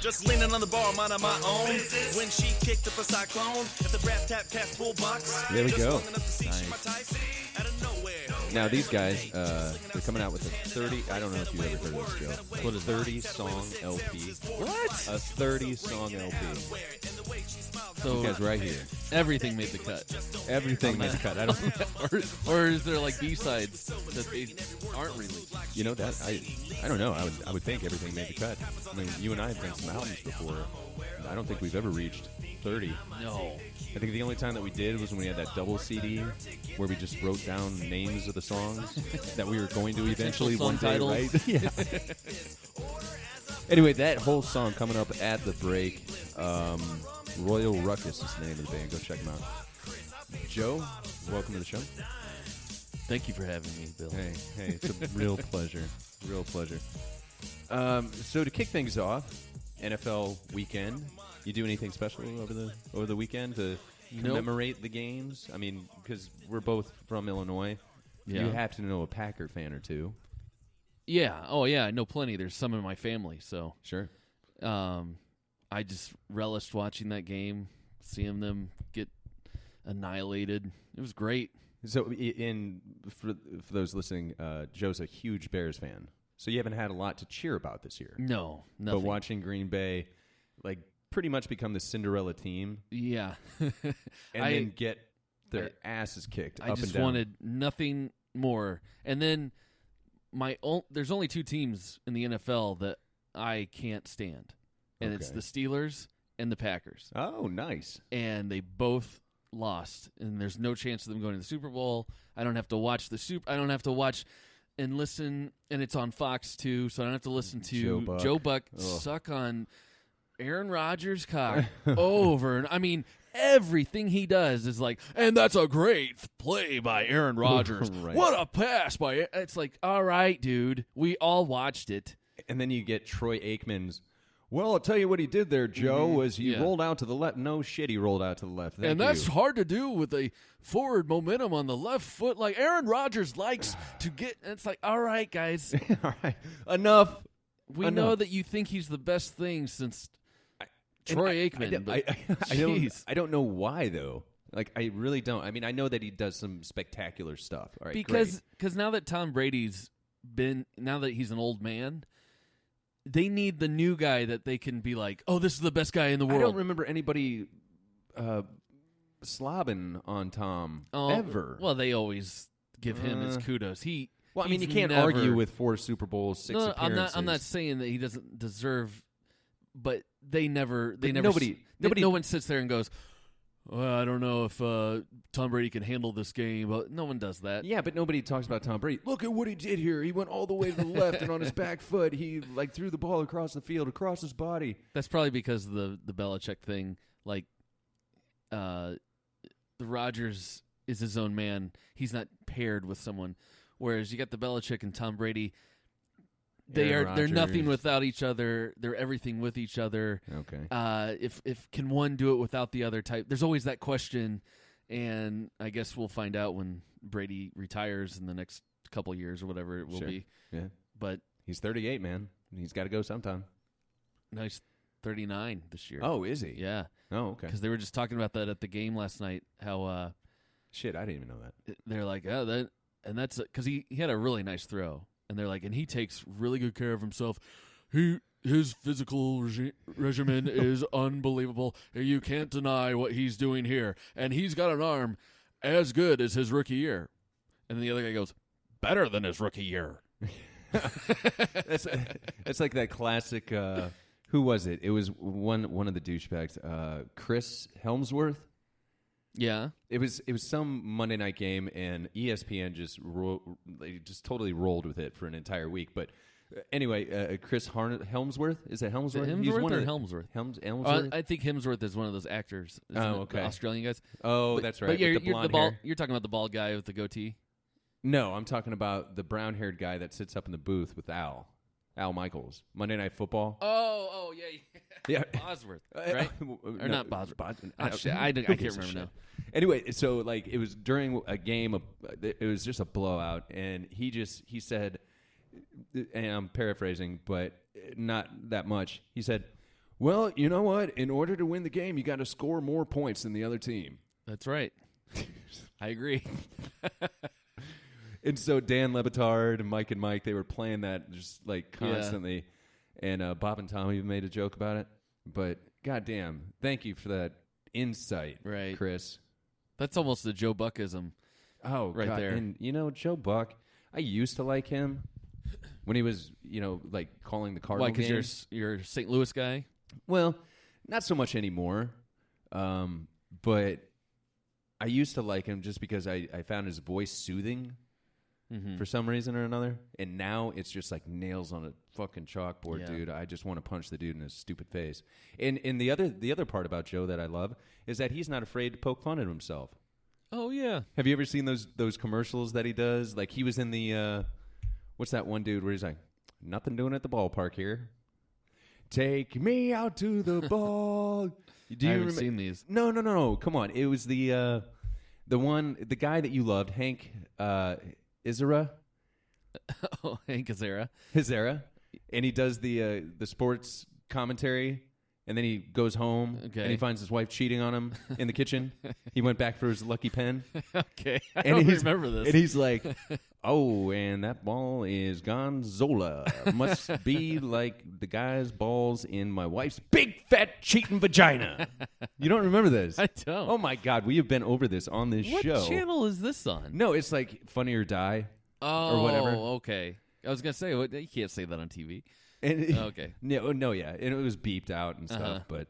Just leaning on the bar, mind on my own. When she kicked up a cyclone at the Brass Tap Cast Pool Box. There we go. Nice. Now these guys, they're coming out with a 30. I don't know if you've ever heard of this, Joe. What a 30-song LP. What? A 30-song LP. So you guys right here. Everything made the cut. Everything made the cut. I don't. or is there like B-sides that they aren't released? You know that I don't know. I would think everything made the cut. I mean, you and I have done some albums before. I don't think we've ever reached 30. No. I think the only time that we did was when we had that double CD where we just wrote down names of the songs that we were going to eventually one day, titles. right? Yeah. Anyway, that whole song coming up at the break. Royal Ruckus is the name of the band. Go check them out. Joe, welcome to the show. Thank you for having me, Bill. Hey, it's a real pleasure. Real pleasure. So to kick things off, NFL weekend. You do anything special over the weekend to commemorate the games? I mean, because we're both from Illinois. Yeah. You have to know a Packer fan or two. Yeah. Oh, yeah. I know plenty. There's some in my family. So sure. I just relished watching that game, seeing them get annihilated. It was great. So, for those listening, Joe's a huge Bears fan. So you haven't had a lot to cheer about this year. No, nothing. But watching Green Bay, pretty much become the Cinderella team. Yeah. Then get their asses kicked up and down. I just wanted nothing more. And then there's only two teams in the NFL that I can't stand. And it's the Steelers and the Packers. Oh, nice. And they both lost. And there's no chance of them going to the Super Bowl. I don't have to watch I don't have to watch and listen. And it's on Fox, too. So I don't have to listen to Joe Buck suck on Aaron Rodgers' cock over. And I mean, everything he does is like, and that's a great play by Aaron Rodgers. Right. What a pass by – it's like, all right, dude. We all watched it. And then you get Troy Aikman's, well, I'll tell you what he did there, Joe, was he rolled out to the left. No shit, he rolled out to the left. Thank that's you. hard to do with a forward momentum on the left foot like Aaron Rodgers likes to get – it's like, all right, guys. All right. Enough. We know that you think he's the best thing since – Troy Aikman. I don't know why, though. I really don't. I mean, I know that he does some spectacular stuff. All right, because now that Tom Brady's now that he's an old man, they need the new guy that they can be like, oh, this is the best guy in the world. I don't remember anybody slobbing on Tom ever. Well, they always give him his kudos. You can't argue with 4 Super Bowls, 6 appearances. I'm not saying that he doesn't deserve, but nobody. No one sits there and goes, well, I don't know if Tom Brady can handle this game. But no one does that. Yeah, but nobody talks about Tom Brady. Look at what he did here. He went all the way to the left, and on his back foot, he threw the ball across the field, across his body. That's probably because of the Belichick thing. The Rodgers is his own man. He's not paired with someone. Whereas you got the Belichick and Tom Brady. They're nothing without each other. They're everything with each other. Okay. If can one do it without the other type? There's always that question, and I guess we'll find out when Brady retires in the next couple years or whatever it will be. Yeah. But he's 38, man. He's got to go sometime. No, he's 39 this year. Oh, is he? Yeah. Oh, okay. Because they were just talking about that at the game last night. How shit, I didn't even know that. They're like, and that's because he had a really nice throw. And they're like, and he takes really good care of himself. His physical regimen is unbelievable. You can't deny what he's doing here. And he's got an arm as good as his rookie year. And then the other guy goes, better than his rookie year. That's like that classic. Who was it? It was one of the douchebags. Chris Helmsworth. Yeah, it was some Monday night game, and ESPN just totally rolled with it for an entire week. But anyway, Chris Helmsworth, is it Helmsworth? Hemsworth or Helmsworth? Helmsworth. I think Hemsworth is one of those actors. Okay, the Australian guys. Oh, that's right. But you're talking about the bald guy with the goatee. No, I'm talking about the brown-haired guy that sits up in the booth with Al. Al Michaels, Monday Night Football. Oh, yeah. Bosworth, right? Or not Bosworth. Shit, I can't remember now. Anyway, so like it was during a game. It was just a blowout, and he said, and I'm paraphrasing, but not that much. He said, "Well, you know what? In order to win the game, you got to score more points than the other team." That's right. I agree. And so Dan Lebitard and Mike, they were playing that just like constantly. Yeah. And Bob and Tom even made a joke about it. But goddamn, thank you for that insight, right, Chris. That's almost the Joe Buckism. Oh, right God. there. And Joe Buck, I used to like him when he was, like calling the Cardinal games. Why? Because you're a St. Louis guy. Well, not so much anymore. But I used to like him just because I found his voice soothing. Mm-hmm. For some reason or another, and now it's just like nails on a fucking chalkboard, dude. I just want to punch the dude in his stupid face. And the other part about Joe that I love is that he's not afraid to poke fun at himself. Oh yeah. Have you ever seen those commercials that he does? Like he was in the what's that one dude where he's like, "Nothing doing at the ballpark here. Take me out to the ball." I haven't seen these. No. Come on. It was the guy that you loved, Hank. Izera? Oh, Hank Izera. And he does the sports commentary, and then he goes home, and he finds his wife cheating on him in the kitchen. He went back for his lucky pen. Okay, I don't remember this. And he's like, "Oh, and that ball is Gonzola. Must be like the guy's balls in my wife's big, fat, cheating vagina." You don't remember this? I don't. Oh, my God. We have been over this on this show. What channel is this on? No, it's like Funny or Die or whatever. Okay. I was going to say, you can't say that on TV. And okay. No, yeah. And it was beeped out and stuff. But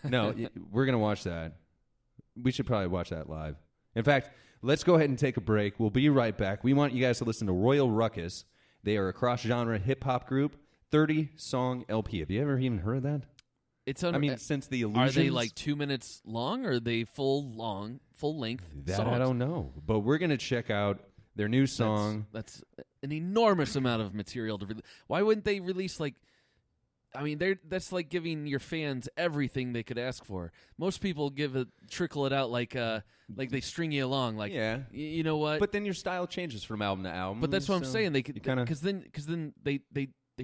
no, we're going to watch that. We should probably watch that live. In fact, let's go ahead and take a break. We'll be right back. We want you guys to listen to Royal Ruckus. They are a cross-genre hip-hop group, 30-song LP. Have you ever even heard of that? Since the Illusions. Are they like 2 minutes long, or are they full length? That songs? I don't know. But we're going to check out their new song. That's an enormous amount of material to release. Why wouldn't they release that's like giving your fans everything they could ask for. Most people trickle it out like they string you along. Like, yeah, you know what? But then your style changes from album to album. But that's what I'm saying. They could because then they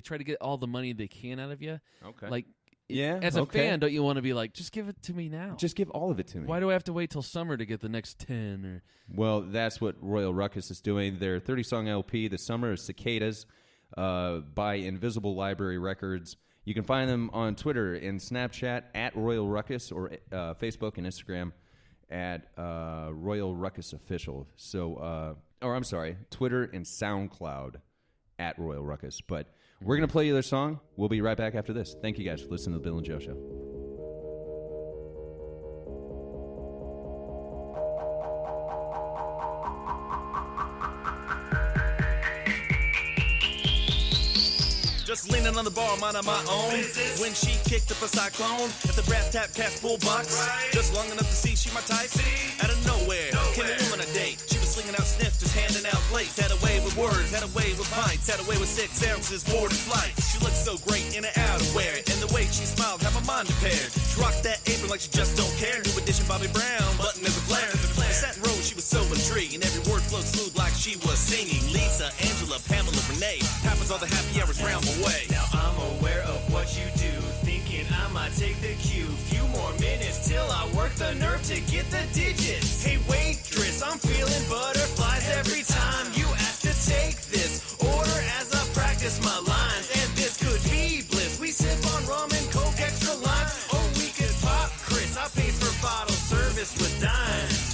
try to get all the money they can out of you. Okay. Like, yeah. As a fan, don't you want to be like, just give it to me now? Just give all of it to me. Why do I have to wait till summer to get the next 10? Or well, that's what Royal Ruckus is doing. Their 30-song LP, The Summer of Cicadas, by Invisible Library Records. You can find them on Twitter and Snapchat at Royal Ruckus, or Facebook and Instagram at Royal Ruckus Official. So, Twitter and SoundCloud at Royal Ruckus. But we're going to play you their song. We'll be right back after this. Thank you guys for listening to the Bill and Joe Show. Just leaning on the bar, minding my own. When she kicked up a cyclone at the brass tap cast full box, just long enough to see she my type. Out of nowhere, came a woman a date. She was slinging out sniffs, just handing out plates. Had a way with words, had a way with pints, had a way with 6 ounces, boarded flights. She looked so great in her outerwear, and the way she smiled had my mind impaired. She rocked that apron like she just don't care. New edition Bobby Brown, button as a flare. The satin rose, she was so intrigued, and every word flowed smooth like she was singing. Lisa, Angela, Pamela, Renee, happens all the happy hours round the way. Now I'm aware of what you do, thinking I might take the cue. Few more minutes till I work the nerve to get the digits. Hey waitress, I'm feeling butterflies every time you ask to take this order as I practice my lines. And this could be bliss. We sip on rum and coke, extra limes. Or we could pop Chris. I paid for bottle service with dimes.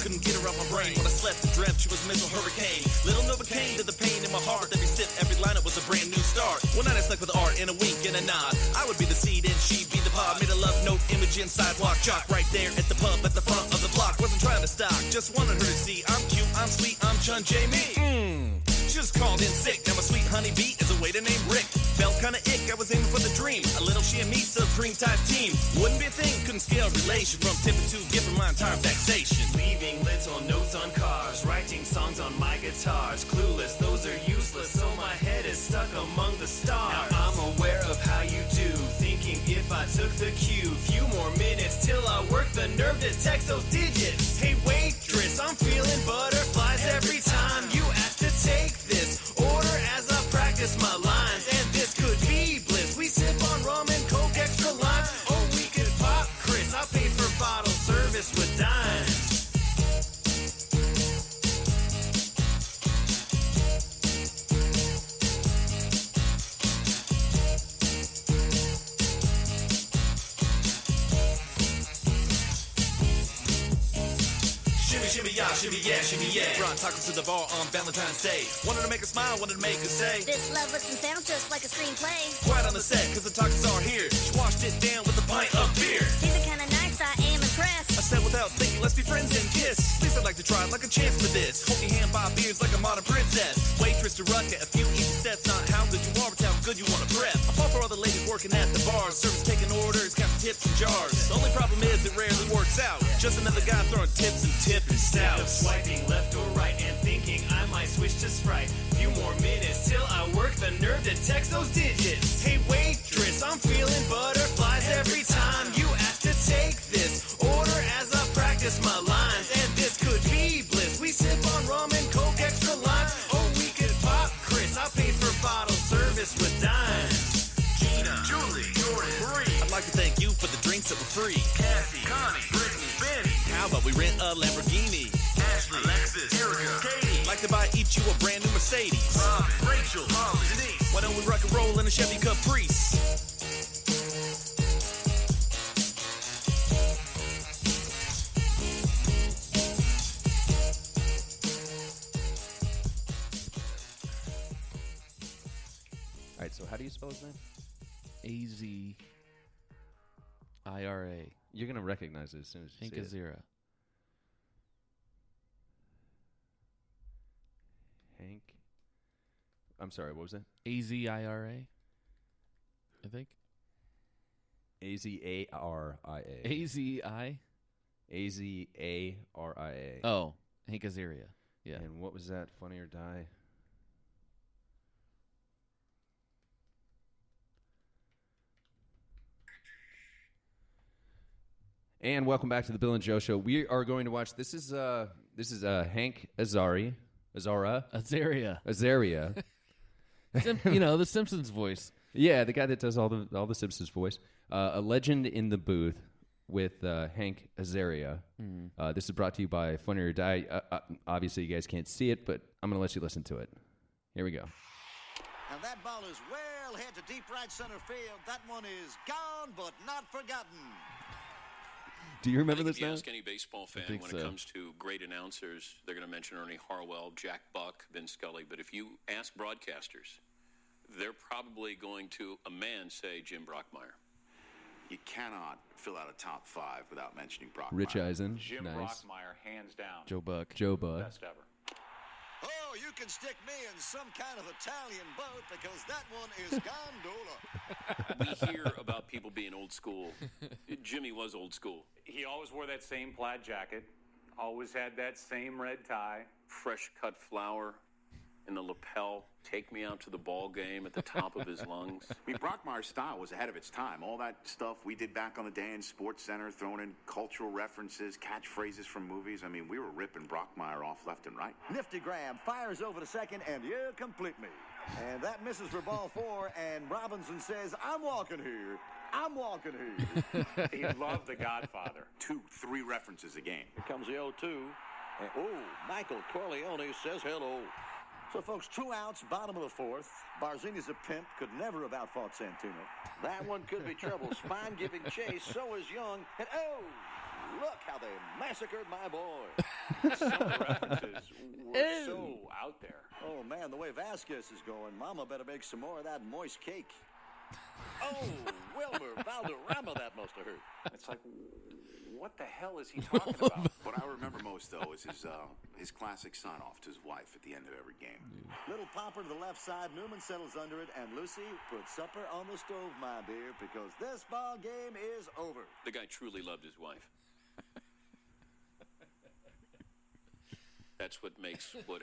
Couldn't get her off my brain. When I slept and dreamt she was a missile hurricane. Little Novocaine to the pain in my heart. Every sip, every line, it was a brand new start. One night I slept with art in a wink and a nod. I would be the seed and she'd be the pod. Made a love note image in sidewalk chalk right there at the pub at the front of the block. Wasn't trying to stock, just wanted her to see I'm cute, I'm sweet, I'm Chun Jamie. Just called in sick. Now my sweet honeybee is a waiter named Rick. Felt kinda ick, I was aiming for the dream. A little she and me, supreme type team. Wouldn't be a thing, couldn't scale relation. From tipping to giving my entire vexation. Leaving little notes on cars, writing songs on my guitars. Clueless, those are useless, so my head is stuck among the stars. Now I'm aware of how you do, thinking if I took the cue. Few more minutes till I work the nerve to text those digits. Hey waitress, I'm feeling butterflies every time you ask to take this order as I practice my lines. And this could be bliss. We sip on rum and coke extra limes. Oh, we could pop Chris. I paid for bottle service with dimes. Shimmy yeah. Brought tacos to the bar on Valentine's Day. Wanted to make her smile, wanted to make her say, this love looks and sounds just like a screenplay. Quiet on the set, cause the tacos are here. She washed it down with a pint of beer. These are kinda nice, I am impressed. I said without thinking, let's be friends and kiss. Please, I'd like to try like a chance for this. Hope you hand buy beers like a modern princess. Waitress to Rucka, a few easy steps. Not how good you are, but how good you wanna prep. I fall for all the ladies working at the bars. Service taking orders, counting tips and jars. The only problem is it rarely works out. Just another guy throwing tips and tipping stouts. Swiping left or right and thinking I might switch to Sprite. Few more minutes till I work the nerve to text those digits. Hey waitress, I'm feeling butterflies every time you ask to take this order as I practice my lines. And this could be bliss. We sip on rum and coke extra limes. Oh, we could pop Chris. I paid for bottle service with dimes. Gina, Julie, Jordan, Marie. I'd like to thank you for the drinks that were free. Cassie, Connie, Brittany, Benny. How about we rent a Lamborghini? Ashley, Alexis, Erica, Katie. Like to buy each you a brand new Mercedes. Robin, Rachel, Molly, Denise. Why don't we rock and roll in a Chevy Caprice? All right, so how do you spell his name? A-Z-I-R-A. You're going to recognize it as soon as you Hank see it. Azera. Hank. I'm sorry, what was that? A-Z-I-R-A, I think. A-Z-A-R-I-A. A-Z-I? A-Z-A-R-I-A. Oh, Hank Azaria. Yeah. And what was that? Funny or Die? And welcome back to the Bill and Joe Show. We are going to watch. This is Hank Azaria. Azaria. You know, the Simpsons voice. Yeah, the guy that does all the Simpsons voice. A legend in the booth with Hank Azaria. This is brought to you by Funny or Die. Obviously, you guys can't see it, but I'm going to let you listen to it. Here we go. And that ball is well hit to deep right center field. That one is gone, but not forgotten. Do you remember this If you now? ask any baseball fan, when it comes to great announcers, they're going to mention Ernie Harwell, Jack Buck, Vin Scully. But if you ask broadcasters, they're probably going to, a man, say Jim Brockmeyer. You cannot fill out a top five without mentioning Brockmeyer. Rich Eisen. Jim Nice. Brockmeyer, hands down. Joe Buck. Best ever. Oh, you can stick me in some kind of Italian boat because that one is gondola. We hear about people being old school. Jimmy was old school. He always wore that same plaid jacket, always had that same red tie. Fresh cut flower in the lapel. Take me out to the ball game at the top of his lungs. I mean, Brockmeyer's style was ahead of its time. All that stuff we did back on the day in Sports Center, throwing in cultural references, catchphrases from movies. I mean, we were ripping Brockmeyer off left and right. Nifty grab, fires over to second, and you complete me. And that misses for ball four, and Robinson says, I'm walking here. I'm walking here. He loved The Godfather. 2-3 references a game. Here comes the 0-2. And, Michael Corleone says hello. So, folks, 2 outs, bottom of the fourth. Barzini's a pimp, could never have outfought Santino. That one could be trouble. Spine giving chase, so is Young. And, look how they massacred my boy. Some of the references were so out there. Oh, man, the way Vasquez is going, Mama better make some more of that moist cake. Oh, Wilmer Valderrama, that must have hurt. It's like, what the hell is he talking about? What I remember most, though, is his classic sign-off to his wife at the end of every game. Little popper to the left side. Newman settles under it, and Lucy puts supper on the stove, my dear, because this ball game is over. The guy truly loved his wife. That's what makes what